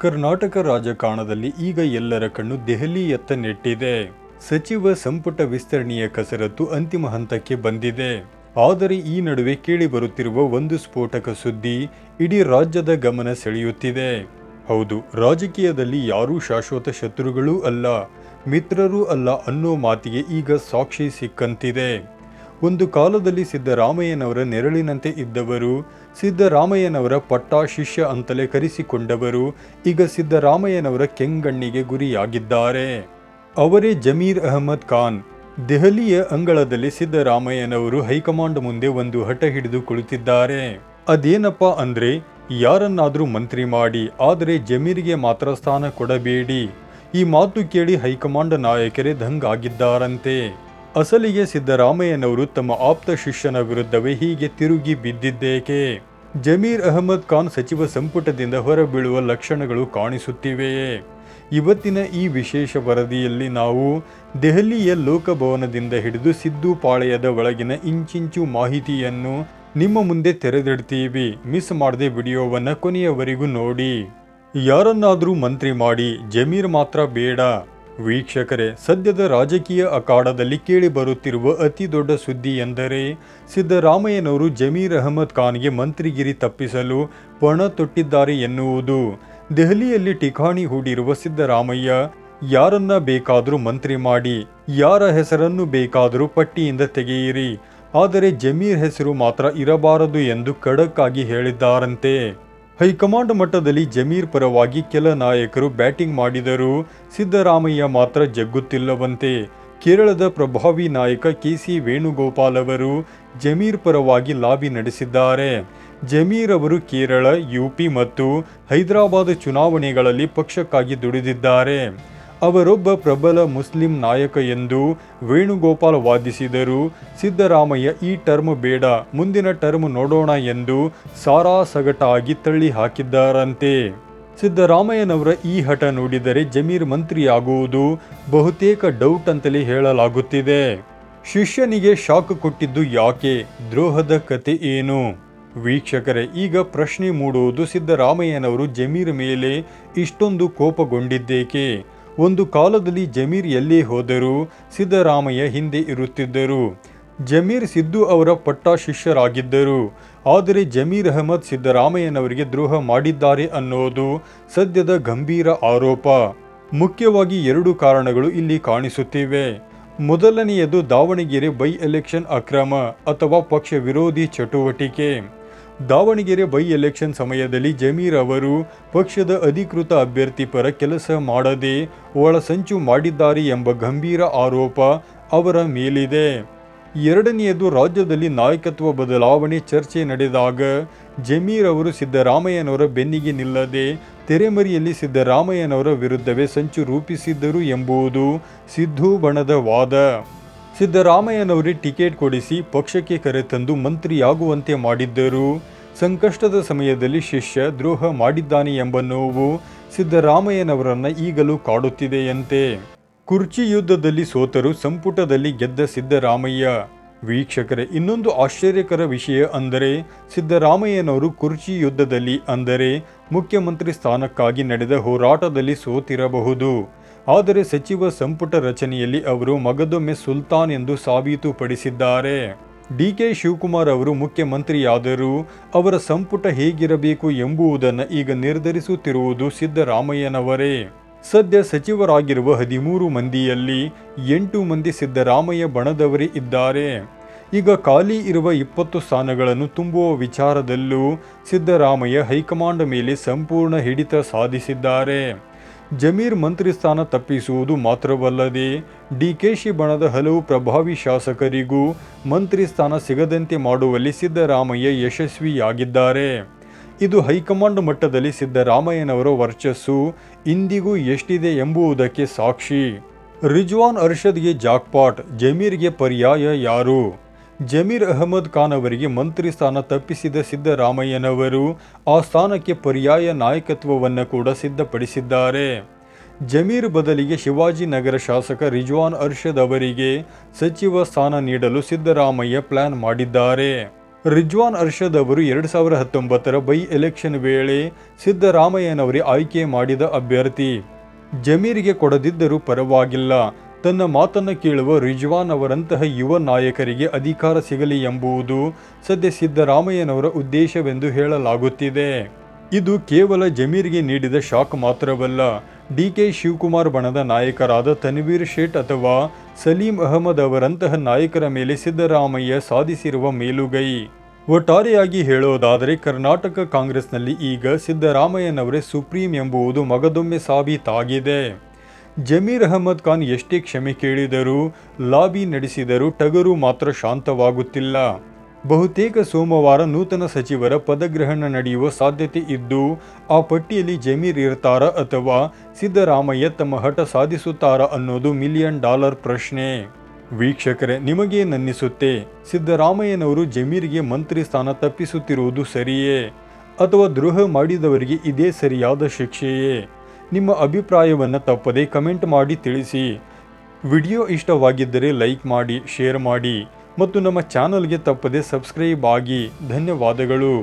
ಕರ್ನಾಟಕ ರಾಜಕಾರಣದಲ್ಲಿ ಈಗ ಎಲ್ಲರ ಕಣ್ಣು ದೆಹಲಿಯತ್ತ ನೆಟ್ಟಿದೆ. ಸಚಿವ ಸಂಪುಟ ವಿಸ್ತರಣೆಯ ಕಸರತ್ತು ಅಂತಿಮ ಹಂತಕ್ಕೆ ಬಂದಿದೆ. ಆದರೆ ಈ ನಡುವೆ ಕೇಳಿಬರುತ್ತಿರುವ ಒಂದು ಸ್ಫೋಟಕ ಸುದ್ದಿ ಇಡೀ ರಾಜ್ಯದ ಗಮನ ಸೆಳೆಯುತ್ತಿದೆ. ಹೌದು, ರಾಜಕೀಯದಲ್ಲಿ ಯಾರೂ ಶಾಶ್ವತ ಶತ್ರುಗಳೂ ಅಲ್ಲ, ಮಿತ್ರರೂ ಅಲ್ಲ ಅನ್ನೋ ಮಾತಿಗೆ ಈಗ ಸಾಕ್ಷಿ ಸಿಕ್ಕಂತಿದೆ. ಒಂದು ಕಾಲದಲ್ಲಿ ಸಿದ್ದರಾಮಯ್ಯನವರ ನೆರಳಿನಂತೆ ಇದ್ದವರು, ಸಿದ್ದರಾಮಯ್ಯನವರ ಪಟ್ಟಾ ಶಿಷ್ಯ ಅಂತಲೇ ಕರೆಸಿಕೊಂಡವರು ಈಗ ಸಿದ್ದರಾಮಯ್ಯನವರ ಕೆಂಗಣ್ಣಿಗೆ ಗುರಿಯಾಗಿದ್ದಾರೆ. ಅವರೇ ಜಮೀರ್ ಅಹಮದ್ ಖಾನ್. ದೆಹಲಿಯ ಅಂಗಳದಲ್ಲಿ ಸಿದ್ದರಾಮಯ್ಯನವರು ಹೈಕಮಾಂಡ್ ಮುಂದೆ ಒಂದು ಹಠ ಹಿಡಿದು ಕುಳಿತಿದ್ದಾರೆ. ಅದೇನಪ್ಪಾ ಅಂದ್ರೆ, ಯಾರನ್ನಾದ್ರೂ ಮಂತ್ರಿ ಮಾಡಿ, ಆದರೆ ಜಮೀರ್ಗೆ ಮಾತ್ರ ಸ್ಥಾನ ಕೊಡಬೇಡಿ. ಈ ಮಾತು ಕೇಳಿ ಹೈಕಮಾಂಡ್ ನಾಯಕರೇ ದಂಗಾಗಿದ್ದಾರಂತೆ. ಅಸಲಿಗೆ ಸಿದ್ದರಾಮಯ್ಯನವರು ತಮ್ಮ ಆಪ್ತ ಶಿಷ್ಯನ ವಿರುದ್ಧವೇ ಹೀಗೆ ತಿರುಗಿ ಬಿದ್ದಿದ್ದೇಕೆ? ಜಮೀರ್ ಅಹಮದ್ ಖಾನ್ ಸಚಿವ ಸಂಪುಟದಿಂದ ಹೊರಬೀಳುವ ಲಕ್ಷಣಗಳು ಕಾಣಿಸುತ್ತಿವೆಯೇ? ಇವತ್ತಿನ ಈ ವಿಶೇಷ ವರದಿಯಲ್ಲಿ ನಾವು ದೆಹಲಿಯ ಲೋಕಭವನದಿಂದ ಹಿಡಿದು ಸಿದ್ದು ಪಾಳೆಯದ ಒಳಗಿನ ಇಂಚಿಂಚು ಮಾಹಿತಿಯನ್ನು ನಿಮ್ಮ ಮುಂದೆ ತೆರೆದಿಡ್ತೀವಿ. ಮಿಸ್ ಮಾಡದೆ ವಿಡಿಯೋವನ್ನು ಕೊನೆಯವರೆಗೂ ನೋಡಿ. ಯಾರನ್ನಾದರೂ ಮಂತ್ರಿ ಮಾಡಿ, ಜಮೀರ್ ಮಾತ್ರ ಬೇಡ. ವೀಕ್ಷಕರೇ, ಸದ್ಯದ ರಾಜಕೀಯ ಅಖಾಡದಲ್ಲಿ ಕೇಳಿ ಬರುತ್ತಿರುವ ಅತಿ ದೊಡ್ಡ ಸುದ್ದಿ ಎಂದರೆ ಸಿದ್ದರಾಮಯ್ಯನವರು ಜಮೀರ್ ಅಹಮದ್ ಖಾನ್ಗೆ ಮಂತ್ರಿಗಿರಿ ತಪ್ಪಿಸಲು ಪಣ ತೊಟ್ಟಿದ್ದಾರೆ ಎನ್ನುವುದು. ದೆಹಲಿಯಲ್ಲಿ ಠಿಕಾಣಿ ಹೂಡಿರುವ ಸಿದ್ದರಾಮಯ್ಯ ಯಾರನ್ನ ಬೇಕಾದರೂ ಮಂತ್ರಿ ಮಾಡಿ, ಯಾರ ಹೆಸರನ್ನು ಬೇಕಾದರೂ ಪಟ್ಟಿಯಿಂದ ತೆಗೆಯಿರಿ, ಆದರೆ ಜಮೀರ್ ಹೆಸರು ಮಾತ್ರ ಇರಬಾರದು ಎಂದು ಖಡಕ್ ಆಗಿ ಹೇಳಿದ್ದಾರಂತೆ. ಹೈಕಮಾಂಡ್ ಮಟ್ಟದಲ್ಲಿ ಜಮೀರ್ ಪರವಾಗಿ ಕೆಲ ನಾಯಕರು ಬ್ಯಾಟಿಂಗ್ ಮಾಡಿದರೂ ಸಿದ್ದರಾಮಯ್ಯ ಮಾತ್ರ ಜಗ್ಗುತ್ತಿಲ್ಲವಂತೆ. ಕೇರಳದ ಪ್ರಭಾವಿ ನಾಯಕ ಕೆ.ಸಿ. ವೇಣುಗೋಪಾಲ್ ಅವರು ಜಮೀರ್ ಪರವಾಗಿ ಲಾಬಿ ನಡೆಸಿದ್ದಾರೆ. ಜಮೀರ್ ಅವರು ಕೇರಳ, ಯುಪಿ ಮತ್ತು ಹೈದರಾಬಾದ್ ಚುನಾವಣೆಗಳಲ್ಲಿ ಪಕ್ಷಕ್ಕಾಗಿ ದುಡಿದಿದ್ದಾರೆ. ಅವರೊಬ್ಬ ಪ್ರಬಲ ಮುಸ್ಲಿಂ ನಾಯಕ ಎಂದು ವೇಣುಗೋಪಾಲ್ ವಾದಿಸಿದರು. ಸಿದ್ದರಾಮಯ್ಯ ಈ ಟರ್ಮ್ ಬೇಡ, ಮುಂದಿನ ಟರ್ಮ್ ನೋಡೋಣ ಎಂದು ಸಾರಾಸಗಟಾಗಿ ತಳ್ಳಿ ಹಾಕಿದ್ದಾರಂತೆ. ಸಿದ್ದರಾಮಯ್ಯನವರ ಈ ಹಠ ನೋಡಿದರೆ ಜಮೀರ್ ಮಂತ್ರಿಯಾಗುವುದು ಬಹುತೇಕ ಡೌಟ್ ಅಂತಲೇ ಹೇಳಲಾಗುತ್ತಿದೆ. ಶಿಷ್ಯನಿಗೆ ಶಾಕ್ ಕೊಟ್ಟಿದ್ದು ಯಾಕೆ? ದ್ರೋಹದ ಕತೆ ಏನು? ವೀಕ್ಷಕರೇ, ಈಗ ಪ್ರಶ್ನೆ ಮೂಡುವುದು, ಸಿದ್ದರಾಮಯ್ಯನವರು ಜಮೀರ್ ಮೇಲೆ ಇಷ್ಟೊಂದು ಕೋಪಗೊಂಡಿದ್ದೇಕೆ? ಒಂದು ಕಾಲದಲ್ಲಿ ಜಮೀರ್ ಎಲ್ಲೇ ಹೋದರೂ ಸಿದ್ದರಾಮಯ್ಯ ಹಿಂದೆ ಇರುತ್ತಿದ್ದರು. ಜಮೀರ್ ಸಿದ್ದು ಅವರ ಪಟ್ಟಾ ಶಿಷ್ಯರಾಗಿದ್ದರು. ಆದರೆ ಜಮೀರ್ ಅಹಮದ್ ಸಿದ್ದರಾಮಯ್ಯನವರಿಗೆ ದ್ರೋಹ ಮಾಡಿದ್ದಾರೆ ಅನ್ನೋದು ಸದ್ಯದ ಗಂಭೀರ ಆರೋಪ. ಮುಖ್ಯವಾಗಿ ಎರಡು ಕಾರಣಗಳು ಇಲ್ಲಿ ಕಾಣಿಸುತ್ತಿವೆ. ಮೊದಲನೆಯದು ದಾವಣಗೆರೆ ಬೈ ಎಲೆಕ್ಷನ್ ಅಕ್ರಮ ಅಥವಾ ಪಕ್ಷ ವಿರೋಧಿ ಚಟುವಟಿಕೆ. ದಾವಣಗೆರೆ ಬೈ ಎಲೆಕ್ಷನ್ ಸಮಯದಲ್ಲಿ ಜಮೀರ್ ಅವರು ಪಕ್ಷದ ಅಧಿಕೃತ ಅಭ್ಯರ್ಥಿ ಪರ ಕೆಲಸ ಮಾಡದೆ ಒಳಸಂಚು ಮಾಡಿದ್ದಾರೆ ಎಂಬ ಗಂಭೀರ ಆರೋಪ ಅವರ ಮೇಲಿದೆ. ಎರಡನೆಯದು, ರಾಜ್ಯದಲ್ಲಿ ನಾಯಕತ್ವ ಬದಲಾವಣೆ ಚರ್ಚೆ ನಡೆದಾಗ ಜಮೀರ್ ಅವರು ಸಿದ್ದರಾಮಯ್ಯನವರ ಬೆನ್ನಿಗೆ ನಿಲ್ಲದೆ ತೆರೆಮರೆಯಲ್ಲಿ ಸಿದ್ದರಾಮಯ್ಯನವರ ವಿರುದ್ಧವೇ ಸಂಚು ರೂಪಿಸಿದ್ದರು ಎಂಬುದು ಸಿದ್ದು ಬಣದ ವಾದ. ಸಿದ್ದರಾಮಯ್ಯನವರೇ ಟಿಕೆಟ್ ಕೊಡಿಸಿ ಪಕ್ಷಕ್ಕೆ ಕರೆತಂದು ಮಂತ್ರಿಯಾಗುವಂತೆ ಮಾಡಿದ್ದರು. ಸಂಕಷ್ಟದ ಸಮಯದಲ್ಲಿ ಶಿಷ್ಯ ದ್ರೋಹ ಮಾಡಿದ್ದಾನೆ ಎಂಬ ನೋವು ಸಿದ್ದರಾಮಯ್ಯನವರನ್ನ ಈಗಲೂ ಕಾಡುತ್ತಿದೆಯಂತೆ. ಕುರ್ಚಿ ಯುದ್ಧದಲ್ಲಿ ಸೋತರು, ಸಂಪುಟದಲ್ಲಿ ಗೆದ್ದ ಸಿದ್ದರಾಮಯ್ಯ. ವೀಕ್ಷಕರೇ, ಇನ್ನೊಂದು ಆಶ್ಚರ್ಯಕರ ವಿಷಯ ಅಂದರೆ ಸಿದ್ದರಾಮಯ್ಯನವರು ಕುರ್ಚಿ ಯುದ್ಧದಲ್ಲಿ ಅಂದರೆ ಮುಖ್ಯಮಂತ್ರಿ ಸ್ಥಾನಕ್ಕಾಗಿ ನಡೆದ ಹೋರಾಟದಲ್ಲಿ ಸೋತಿರಬಹುದು. ಆದರೆ ಸಚಿವ ಸಂಪುಟ ರಚನೆಯಲ್ಲಿ ಅವರು ಮಗದೊಮ್ಮೆ ಸುಲ್ತಾನ್ ಎಂದು ಸಾಬೀತುಪಡಿಸಿದ್ದಾರೆ. ಡಿ.ಕೆ. ಶಿವಕುಮಾರ್ ಅವರು ಮುಖ್ಯಮಂತ್ರಿಯಾದರೂ ಅವರ ಸಂಪುಟ ಹೇಗಿರಬೇಕು ಎಂಬುದನ್ನು ಈಗ ನಿರ್ಧರಿಸುತ್ತಿರುವುದು ಸಿದ್ದರಾಮಯ್ಯನವರೇ. ಸದ್ಯ ಸಚಿವರಾಗಿರುವ 13 ಮಂದಿಯಲ್ಲಿ 8 ಮಂದಿ ಸಿದ್ದರಾಮಯ್ಯ ಬಣದವರೇ ಇದ್ದಾರೆ. ಈಗ ಖಾಲಿ ಇರುವ 20 ಸ್ಥಾನಗಳನ್ನು ತುಂಬುವ ವಿಚಾರದಲ್ಲೂ ಸಿದ್ದರಾಮಯ್ಯ ಹೈಕಮಾಂಡ್ ಮೇಲೆ ಸಂಪೂರ್ಣ ಹಿಡಿತ ಸಾಧಿಸಿದ್ದಾರೆ. ಜಮೀರ್ ಮಂತ್ರಿ ಸ್ಥಾನ ತಪ್ಪಿಸುವುದು ಮಾತ್ರವಲ್ಲದೆ ಡಿಕೆಶಿ ಬಣದ ಹಲವು ಪ್ರಭಾವಿ ಶಾಸಕರಿಗೂ ಮಂತ್ರಿ ಸ್ಥಾನ ಸಿಗದಂತೆ ಮಾಡುವಲ್ಲಿ ಸಿದ್ದರಾಮಯ್ಯ ಯಶಸ್ವಿಯಾಗಿದ್ದಾರೆ. ಇದು ಹೈಕಮಾಂಡ್ ಮಟ್ಟದಲ್ಲಿ ಸಿದ್ದರಾಮಯ್ಯನವರ ವರ್ಚಸ್ಸು ಇಂದಿಗೂ ಎಷ್ಟಿದೆ ಎಂಬುದಕ್ಕೆ ಸಾಕ್ಷಿ. ರಿಜ್ವಾನ್ ಅರ್ಷದ್ಗೆ ಜಾಕ್ಪಾಟ್, ಜಮೀರ್ಗೆ ಪರ್ಯಾಯ ಯಾರು? ಜಮೀರ್ ಅಹಮದ್ ಖಾನ್ ಅವರಿಗೆ ಮಂತ್ರಿ ಸ್ಥಾನ ತಪ್ಪಿಸಿದ ಸಿದ್ದರಾಮಯ್ಯನವರು ಆ ಸ್ಥಾನಕ್ಕೆ ಪರ್ಯಾಯ ನಾಯಕತ್ವವನ್ನು ಕೂಡ ಸಿದ್ಧಪಡಿಸಿದ್ದಾರೆ. ಜಮೀರ್ ಬದಲಿಗೆ ಶಿವಾಜಿನಗರ ಶಾಸಕ ರಿಜ್ವಾನ್ ಅರ್ಷದ್ ಅವರಿಗೆ ಸಚಿವ ಸ್ಥಾನ ನೀಡಲು ಸಿದ್ದರಾಮಯ್ಯ ಪ್ಲಾನ್ ಮಾಡಿದ್ದಾರೆ. ರಿಜ್ವಾನ್ ಅರ್ಷದ್ ಅವರು 2019 ಬೈ ಎಲೆಕ್ಷನ್ ವೇಳೆ ಸಿದ್ದರಾಮಯ್ಯನವರೇ ಆಯ್ಕೆ ಮಾಡಿದ ಅಭ್ಯರ್ಥಿ. ಜಮೀರಿಗೆ ಕೊಡದಿದ್ದರೂ ಪರವಾಗಿಲ್ಲ, ತನ್ನ ಮಾತನ್ನು ಕೇಳುವ ರಿಜ್ವಾನ್ ಅವರಂತಹ ಯುವ ನಾಯಕರಿಗೆ ಅಧಿಕಾರ ಸಿಗಲಿ ಎಂಬುದು ಸದ್ಯ ಸಿದ್ದರಾಮಯ್ಯನವರ ಉದ್ದೇಶವೆಂದು ಹೇಳಲಾಗುತ್ತಿದೆ. ಇದು ಕೇವಲ ಜಮೀರ್ಗೆ ನೀಡಿದ ಶಾಕ್ ಮಾತ್ರವಲ್ಲ, ಡಿಕೆ ಶಿವಕುಮಾರ್ ಬಣದ ನಾಯಕರಾದ ತನ್ವೀರ್ ಶೇಟ್ ಅಥವಾ ಸಲೀಂ ಅಹಮದ್ ಅವರಂತಹ ನಾಯಕರ ಮೇಲೆ ಸಿದ್ದರಾಮಯ್ಯ ಸಾಧಿಸಿರುವ ಮೇಲುಗೈ. ಒಟ್ಟಾರೆಯಾಗಿ ಹೇಳೋದಾದರೆ ಕರ್ನಾಟಕ ಕಾಂಗ್ರೆಸ್ನಲ್ಲಿ ಈಗ ಸಿದ್ದರಾಮಯ್ಯನವರೇ ಸುಪ್ರೀಂ ಎಂಬುದು ಮಗದೊಮ್ಮೆ ಸಾಬೀತಾಗಿದೆ. ಜಮೀರ್ ಅಹಮದ್ ಖಾನ್ ಎಷ್ಟೇ ಕ್ಷಮೆ ಕೇಳಿದರೂ, ಲಾಬಿ ನಡೆಸಿದರೂ ಟಗರು ಮಾತ್ರ ಶಾಂತವಾಗುತ್ತಿಲ್ಲ. ಬಹುತೇಕ ಸೋಮವಾರ ನೂತನ ಸಚಿವರ ಪದಗ್ರಹಣ ನಡೆಯುವ ಸಾಧ್ಯತೆ ಇದ್ದು, ಆ ಪಟ್ಟಿಯಲ್ಲಿ ಜಮೀರ್ ಇರ್ತಾರಾ ಅಥವಾ ಸಿದ್ದರಾಮಯ್ಯ ತಮ್ಮ ಹಠ ಸಾಧಿಸುತ್ತಾರಾ ಅನ್ನೋದು $1 ಮಿಲಿಯನ್ ಪ್ರಶ್ನೆ. ವೀಕ್ಷಕರೇ, ನಿಮಗೇನನ್ನಿಸುತ್ತೆ? ಸಿದ್ದರಾಮಯ್ಯನವರು ಜಮೀರ್ಗೆ ಮಂತ್ರಿ ಸ್ಥಾನ ತಪ್ಪಿಸುತ್ತಿರುವುದು ಸರಿಯೇ ಅಥವಾ ದ್ರೋಹ ಮಾಡಿದವರಿಗೆ ಇದೇ ಸರಿಯಾದ ಶಿಕ್ಷೆಯೇ? ನಿಮ್ಮ ಅಭಿಪ್ರಾಯವನ್ನು ತಪ್ಪದೆ ಕಮೆಂಟ್ ಮಾಡಿ ತಿಳಿಸಿ. ವಿಡಿಯೋ ಇಷ್ಟವಾಗಿದ್ದರೆ ಲೈಕ್ ಮಾಡಿ, ಶೇರ್ ಮಾಡಿ ಮತ್ತು ನಮ್ಮ ಚಾನಲ್ಗೆ ತಪ್ಪದೆ ಸಬ್ಸ್ಕ್ರೈಬ್ ಆಗಿ. ಧನ್ಯವಾದಗಳು.